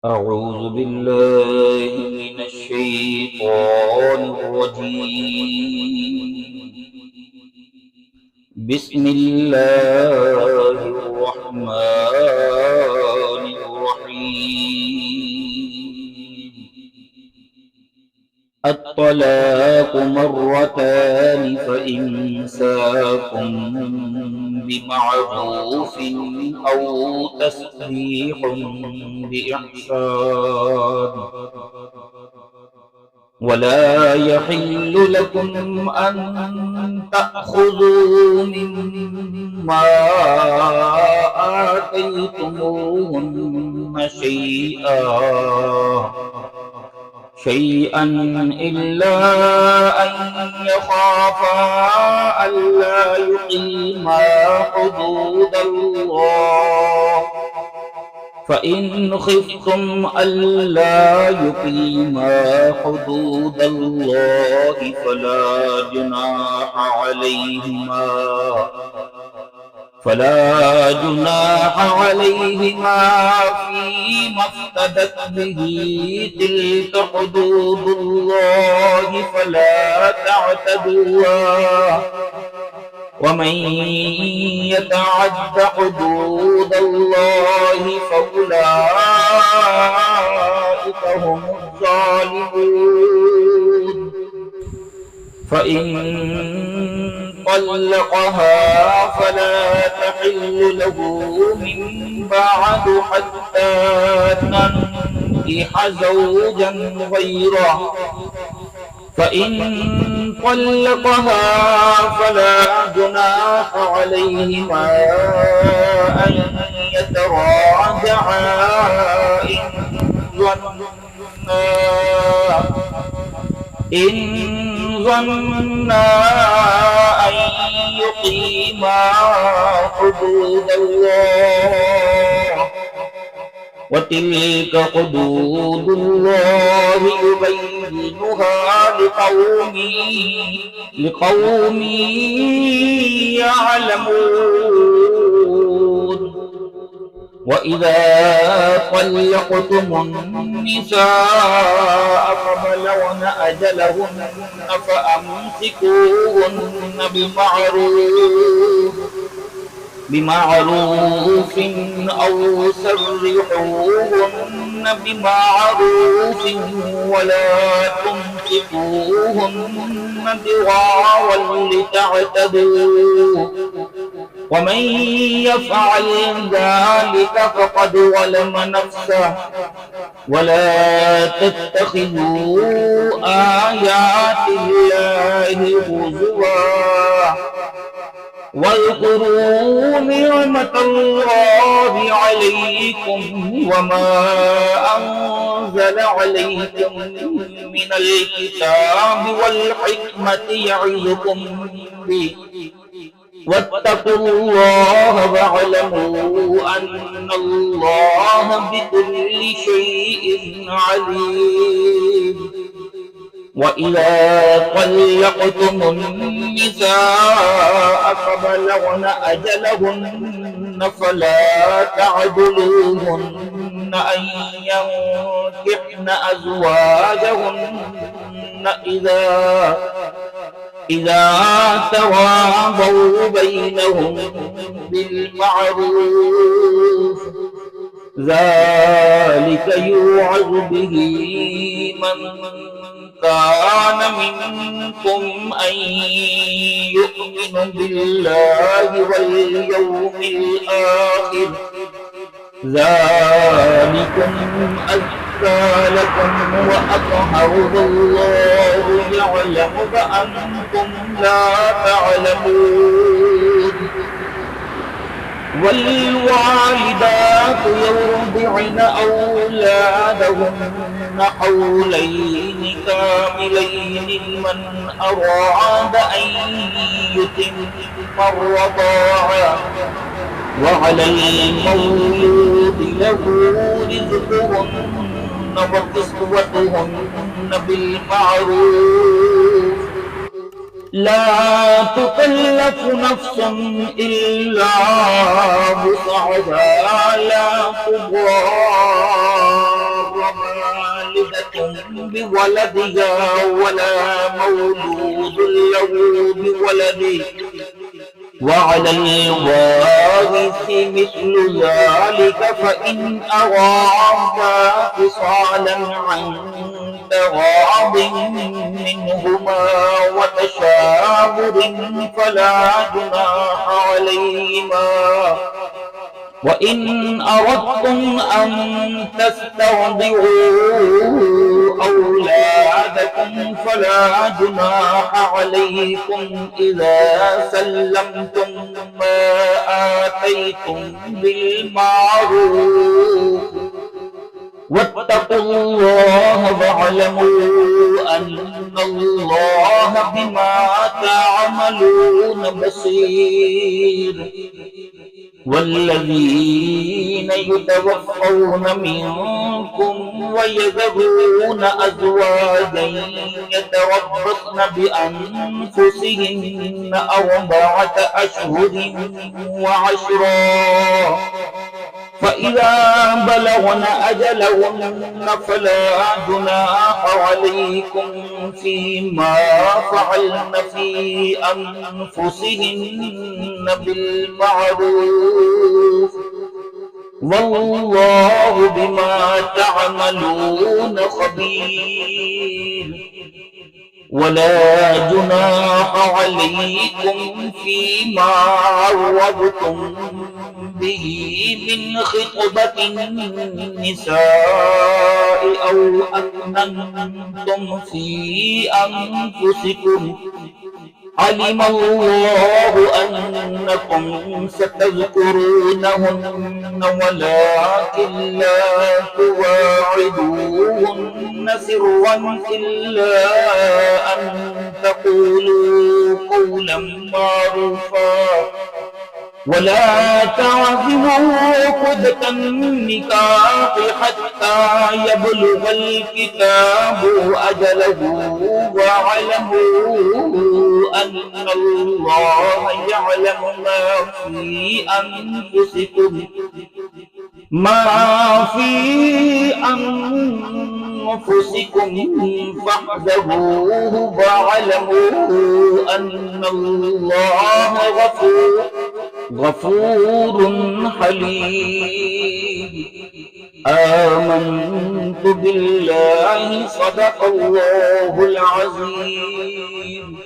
أعوذ بالله من الشيطان الرجيم. بسم الله الرحمن الرحيم. الطلاق مرتان فإمساك بمعروف أو تسريح بإحسان. ولا يحل لكم أن تأخذوا مما آتيتموهن شيئا إلا أن يخافا ألا يقيما حدود الله، فإن خفتم ألا يقيما حدود الله فلا جناح عليهما فيما افتدت به تلك حدود الله فلا تعتدوها، ومن يتعد حدود الله فأولئك هم الظالمون. فإن طلقها فلا تحل له من بعد حتى تنكح زوجا غيره، فإن طلقها فلا جناح عليهما أن يتراجعا إن ظنا أن يقيما حدود الله، وتلك حدود الله يبينها لقوم يعلمون. وإذا طلقتم النساء فبلغن أجلهن فأمسكوهن بمعروف أو سرحوهن بمعروف، ولا تمسكوهن ضرارا لتعتدوا، ومن يفعل ذلك فقد ظلم نفسه. ولا تتخذوا آيات الله هزوا، واذكروا نعمة الله عليكم وما أنزل عليكم من الكتاب والحكمة يعظكم به، واتقوا الله واعلموا أن الله بكل شيء عليم. وإذا طلقتم النساء فبلغن أجلهن فلا تعضلوهن أن ينكحن أزواجهن إذا تراضوا بينهم بالمعروف، ذلك يوعظ به من كان منكم أن يؤمن بالله واليوم الآخر، ذلكم أزكى لكم وأطهر، والله يعلم وأنتم لا تعلمون. والوالدات يرضعن أولادهن حولين كاملين لمن أراد أن يتم الرضاعة، وعلى المولود له رزقهن وكسوتهن بالمعروف، لا تكلف نفس إلا وسعها، لا تضار بولدها ولا مولود له بولده وعلى الوارث مثل ذلك فإن أرادا فصالا عن تراض منهما وتشاور فلا جناح عليهما وإن أردتم أن تسترضعوا أولادكم فلا جناح عليكم إذا سلمتم ما آتيتم بالمعروف واتقوا الله واعلموا أن الله بما تعملون بصير والذين يتوفون منكم ويذرون أزواجا يتربصن بأنفسهن 4 أشهر وعشرا فإذا بلغن أجلهن فلا جناح عليكم فيما فعلن في أنفسهن بالمعروف والله بما تعملون خبير ولا جناح عليكم فيما عرضتم به من خطبة النساء أو أكننتم في أنفسكم علم الله أنكم ستذكرونهن ولكن لا تواعدوهن سرا إلا أن تقولوا قولا معروفا ولا تعزموا عقدة النكاح حتى يبلغ الكتاب أجله واعلموا أن الله يعلم ما في أنفسكم فاحذروه واعلموا أن الله غفور حليم آمنت بالله صدق الله العظيم